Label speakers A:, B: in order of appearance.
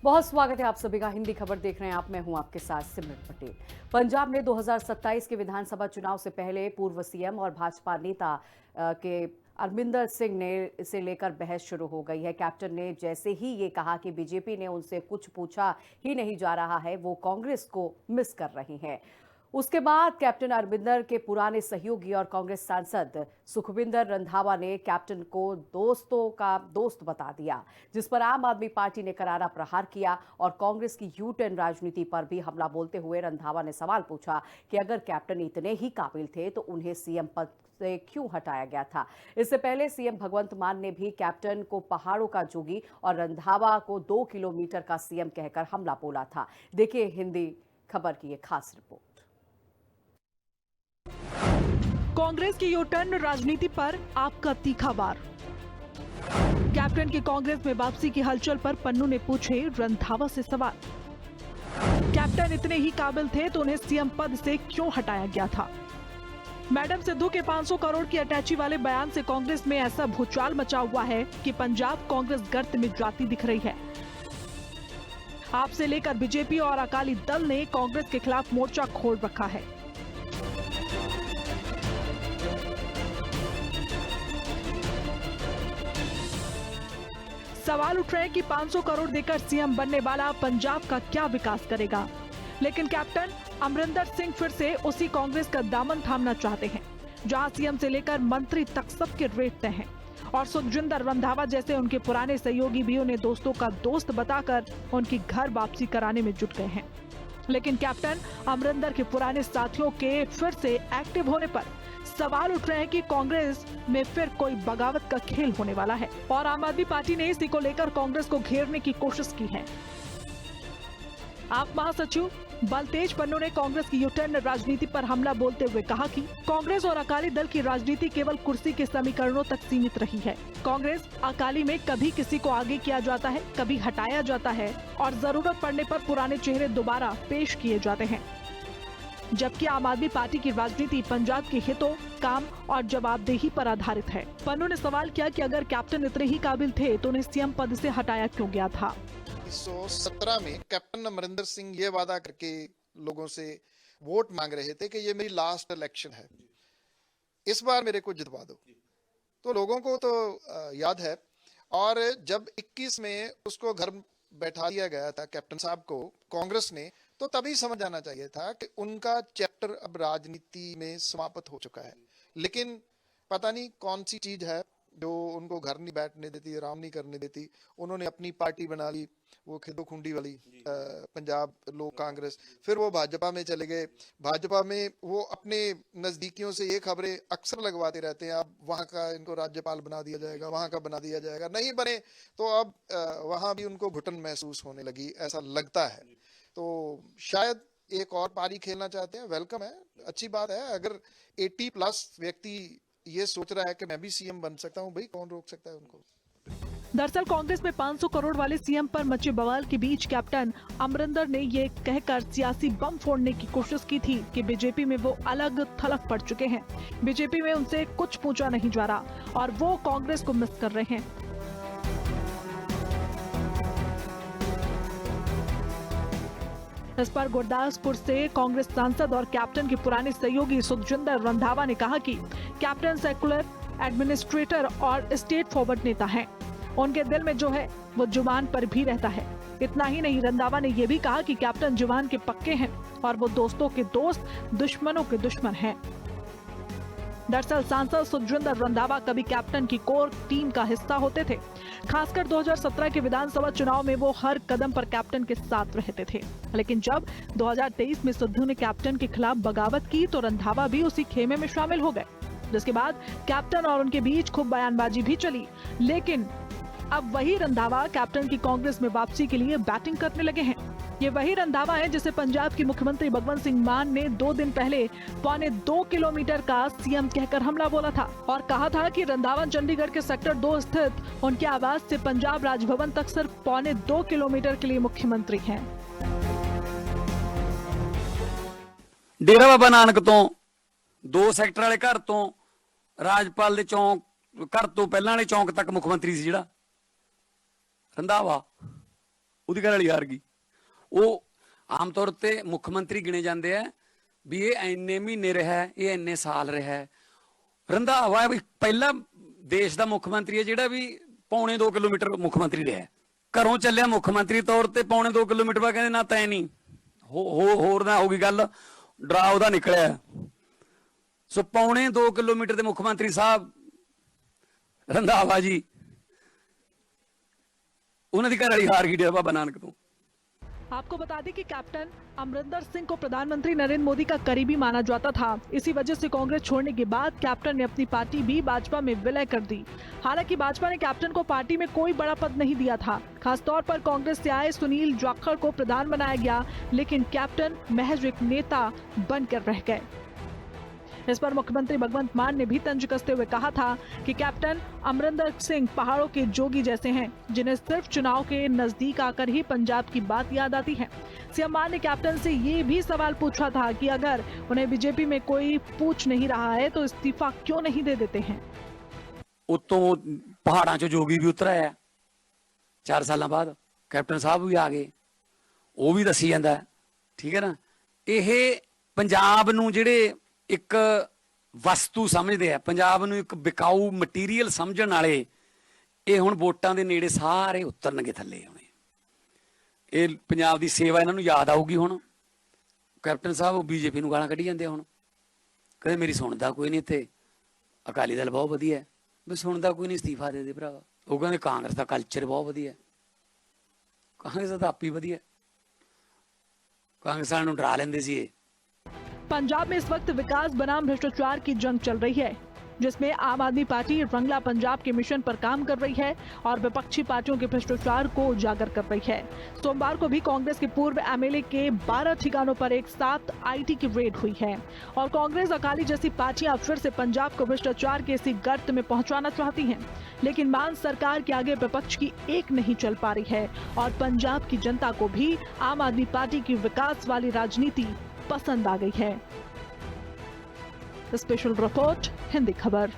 A: बहुत स्वागत है आप सभी का। हिंदी खबर देख रहे हैं आप, मैं हूं आपके साथ सिमरन पटेल। पंजाब में 2027 के विधानसभा चुनाव से पहले पूर्व सीएम और भाजपा नेता के अमरिंदर सिंह ने से लेकर बहस शुरू हो गई है। कैप्टन ने जैसे ही ये कहा कि बीजेपी ने उनसे कुछ पूछा ही नहीं जा रहा है, वो कांग्रेस को मिस कर रही हैं। उसके बाद कैप्टन अमरिंदर के पुराने सहयोगी और कांग्रेस सांसद सुखविंदर रंधावा ने कैप्टन को दोस्तों का दोस्त बता दिया, जिस पर आम आदमी पार्टी ने करारा प्रहार किया और कांग्रेस की यू टर्न राजनीति पर भी हमला बोलते हुए रंधावा ने सवाल पूछा कि अगर कैप्टन इतने ही काबिल थे तो उन्हें सीएम पद से क्यों हटाया गया था। इससे पहले सीएम भगवंत मान ने भी कैप्टन को पहाड़ों का जोगी और रंधावा को 2 किलोमीटर का सीएम कहकर हमला बोला था। देखिए हिंदी खबर की ये खास रिपोर्ट।
B: कांग्रेस की यू टर्न राजनीति पर आपका तीखा वार। कैप्टन की कांग्रेस में वापसी की हलचल पर पन्नू ने पूछे रंधावा से सवाल। कैप्टन इतने ही काबिल थे तो उन्हें सीएम पद से क्यों हटाया गया था। मैडम सिद्धू के 500 करोड़ की अटैची वाले बयान से कांग्रेस में ऐसा भूचाल मचा हुआ है कि पंजाब कांग्रेस गर्त में जाती दिख रही है। आपसे लेकर बीजेपी और अकाली दल ने कांग्रेस के खिलाफ मोर्चा खोल रखा है। सवाल उठ रहे हैं कि 500 करोड़ देकर सीएम बनने वाला पंजाब का क्या विकास करेगा। लेकिन कैप्टन अमरिंदर सिंह फिर से उसी कांग्रेस का दामन थामना चाहते हैं जहां सीएम से लेकर मंत्री तक सबके रेट तय हैं और सुखविंदर रंधावा जैसे उनके पुराने सहयोगी भी उन्हें दोस्तों का दोस्त बताकर उनकी घर वापसी कराने में जुट गए हैं। लेकिन कैप्टन अमरिंदर के पुराने साथियों के फिर से एक्टिव होने पर सवाल उठ रहे हैं कि कांग्रेस में फिर कोई बगावत का खेल होने वाला है और आम आदमी पार्टी ने इसी को लेकर कांग्रेस को घेरने की कोशिश की है। आप महासचिव बलतेज पन्नू ने कांग्रेस की यूटर्न राजनीति पर हमला बोलते हुए कहा कि कांग्रेस और अकाली दल की राजनीति केवल कुर्सी के समीकरणों तक सीमित रही है। कांग्रेस अकाली में कभी किसी को आगे किया जाता है, कभी हटाया जाता है और जरूरत पड़ने पर पुराने चेहरे दोबारा पेश किए जाते हैं, जबकि आम आदमी पार्टी की राजनीति पंजाब के हितों, काम और जवाबदेही पर आधारित है। पन्नू ने सवाल किया कि अगर कैप्टन इतने ही काबिल थे तो उन्हें सीएम पद से हटाया क्यों गया था।
C: 1917 में कैप्टन अमरिंदर सिंह ये वादा करके लोगों से वोट मांग रहे थे कि ये मेरी लास्ट इलेक्शन है, इस बार मेरे को जितवा दो। तो लोगों को तो याद है। और जब 21 में उसको घर बैठा दिया गया था कैप्टन साहब को कांग्रेस ने, तो तभी समझ आना चाहिए था कि उनका चैप्टर अब राजनीति में समाप्त हो चुका है। लेकिन पता नहीं कौन सी चीज है जो उनको घर नहीं बैठने देती, आराम नहीं करने देती। उन्होंने अपनी पार्टी बना ली, वो खिदो खुंडी वाली पंजाब लोक कांग्रेस। फिर वो भाजपा में चले गए। भाजपा में वो अपने नजदीकियों से ये खबरें अक्सर लगवाते रहते हैं, अब वहाँ का इनको राज्यपाल बना दिया जाएगा, वहाँ का बना दिया जाएगा। नहीं बने तो अब वहाँ भी उनको घुटन महसूस होने लगी, ऐसा लगता है। तो शायद एक और पारी खेलना चाहते हैं। वेलकम है, अच्छी बात है। अगर 80+ व्यक्ति ये सोच रहा है कि मैं भी सीएम बन सकता हूँ, भाई कौन रोक सकता है उनको।
B: दरअसल कांग्रेस में 500 करोड़ वाले सीएम पर मचे बवाल के बीच कैप्टन अमरिंदर ने ये कहकर सियासी बम फोड़ने की कोशिश की थी कि बीजेपी में वो अलग थलग पड़ चुके हैं। बीजेपी में उनसे कुछ पूछा नहीं जा रहा और वो कांग्रेस को मिस कर रहे हैं। इस पर गुरदासपुर से कांग्रेस सांसद और कैप्टन के पुराने सहयोगी सुखविंदर रंधावा ने कहा कि कैप्टन सेकुलर एडमिनिस्ट्रेटर और स्टेट फॉरवर्ड नेता हैं। उनके दिल में जो है वो जुबान पर भी रहता है। इतना ही नहीं, रंधावा ने यह भी कहा कि कैप्टन जुबान के पक्के हैं और वो दोस्तों के दोस्त, दुश्मनों के दुश्मन हैं। दरअसल सांसद सुखविंदर रंधावा कभी कैप्टन की कोर टीम का हिस्सा होते थे। खासकर 2017 के विधानसभा चुनाव में वो हर कदम पर कैप्टन के साथ रहते थे। लेकिन जब 2023 में सिद्धू ने कैप्टन के खिलाफ बगावत की तो रंधावा भी उसी खेमे में शामिल हो गए, जिसके बाद कैप्टन और उनके बीच खूब बयानबाजी भी चली। लेकिन अब वही रंधावा कैप्टन की कांग्रेस में वापसी के लिए बैटिंग करने लगे हैं। ये वही रंधावा है जिसे पंजाब के मुख्यमंत्री भगवंत सिंह मान ने 2 दिन पहले 2.25 किलोमीटर का सीएम कहकर हमला बोला था और कहा था कि रंधावा चंडीगढ़ के सेक्टर 2 स्थित उनके आवास से पंजाब राजभवन तक सिर्फ 2.25 किलोमीटर के लिए मुख्यमंत्री हैं।
D: डेरा बाबा नानक तो 2 सैक्टर वाले घर तो राजपाल दे चौक घर तो पहला वाले चौक तक मुख्यमंत्री सी जिहड़ा रंधावा ਉਹਦੀ ਘਰ ਵਾਲੀ ਹਾਰ ਗਈ। ਉਹ ਆਮ ਤੌਰ ਤੇ ਮੁੱਖ ਮੰਤਰੀ ਗਿਣੇ ਜਾਂਦੇ ਆ ਵੀ ਇਹ ਇੰਨੇ ਮਹੀਨੇ ਰਿਹਾ, ਇਹ ਇੰਨੇ ਸਾਲ ਰਿਹਾ। ਰੰਧਾਵਾ ਵੀ ਪਹਿਲਾ ਦੇਸ਼ ਦਾ ਮੁੱਖ ਮੰਤਰੀ ਹੈ ਜਿਹੜਾ ਵੀ ਪੌਣੇ 2 ਕਿਲੋਮੀਟਰ ਮੁੱਖ ਮੰਤਰੀ ਰਿਹਾ। ਘਰੋਂ ਚੱਲਿਆ ਮੁੱਖ ਮੰਤਰੀ ਤੌਰ ਤੇ ਪੌਣੇ 2 ਕਿਲੋਮੀਟਰ ਬਾਅਦ ਕਹਿੰਦੇ ਨਾ ਤੈਂ ਨਹੀਂ ਹੋਰ ਨਾ ਹੋ ਗਈ ਗੱਲ, ਡਰਾ ਉਹਦਾ ਨਿਕਲਿਆ। ਸੋ ਪੌਣੇ 2 ਕਿਲੋਮੀਟਰ ਦੇ ਮੁੱਖ ਮੰਤਰੀ ਸਾਹਿਬ ਰੰਧਾਵਾ ਜੀ, ਉਹਨਾਂ ਦੀ ਘਰ ਵਾਲੀ ਹਾਰ ਗਈ ਡੇਰਾ ਬਾਬਾ ਨਾਨਕ ਤੋਂ।
B: आपको बता दें कि कैप्टन अमरिंदर सिंह को प्रधानमंत्री नरेंद्र मोदी का करीबी माना जाता था। इसी वजह से कांग्रेस छोड़ने के बाद कैप्टन ने अपनी पार्टी भी भाजपा में विलय कर दी। हालांकि भाजपा ने कैप्टन को पार्टी में कोई बड़ा पद नहीं दिया था। खासतौर पर कांग्रेस से आए सुनील जाखड़ को प्रधान बनाया गया, लेकिन कैप्टन महज एक नेता बनकर रह गए। इस पर मुख्यमंत्री भगवंत मान ने भी तंज कसते हुए कहा था कि कैप्टन अमरिंदर सिंह पहाड़ों के जोगी जैसे हैं, जिन्हें सिर्फ चुनाव के नजदीक आकर ही पंजाब की बात याद आती है। सीएम मान ने कैप्टन से ये भी सवाल पूछा था कि अगर उन्हें बीजेपी में कोई पूछ नहीं रहा है तो इस्तीफा क्यों नहीं दे देते हैं।
D: उतों पहाड़ां चों जोगी भी उतर आया 4 साल बाद, कैप्टन साहब भी आ गए, वो भी दसी जांदा, ठीक है ना। यह पंजाब नूं जिहड़े एक वस्तु समझते हैं, पंजाब नूं एक बिकाऊ मटीरीअल समझण वाले, ये हुण वोटां दे नेड़े सारे उतरनगे थल्ले। हुणे ये पंजाब दी सेवा इन्हां नूं याद आऊगी। हुण कैप्टन साहब बीजेपी नूं गालां कढी जांदे, हुण कदे मेरी सुणदा कोई नहीं, इत्थे अकाली दल बहुत वधिया, भी सुणदा कोई नहीं, इस्तीफा दे दे भरावा। वो कहंदे कांग्रेस दा कल्चर बहुत वधिया, कांग्रेस दा आप ही वधिया, कांग्रेस वालिआं नूं डरा लैंदे सी।
B: पंजाब में इस वक्त विकास बनाम भ्रष्टाचार की जंग चल रही है, जिसमें आम आदमी पार्टी रंगला पंजाब के मिशन पर काम कर रही है और विपक्षी पार्टियों के भ्रष्टाचार को उजागर कर रही है। सोमवार को भी कांग्रेस के पूर्व एमएलए के 12 ठिकानों पर एक साथ आईटी की रेड हुई है और कांग्रेस अकाली जैसी पार्टियां फिर से पंजाब को भ्रष्टाचार के इसी गर्त में पहुंचाना चाहती हैं। लेकिन मान सरकार के आगे विपक्ष की एक नहीं चल पा रही है और पंजाब की जनता को भी आम आदमी पार्टी की विकास वाली राजनीति पसंद आ गई है। स्पेशल रिपोर्ट, हिंदी खबर।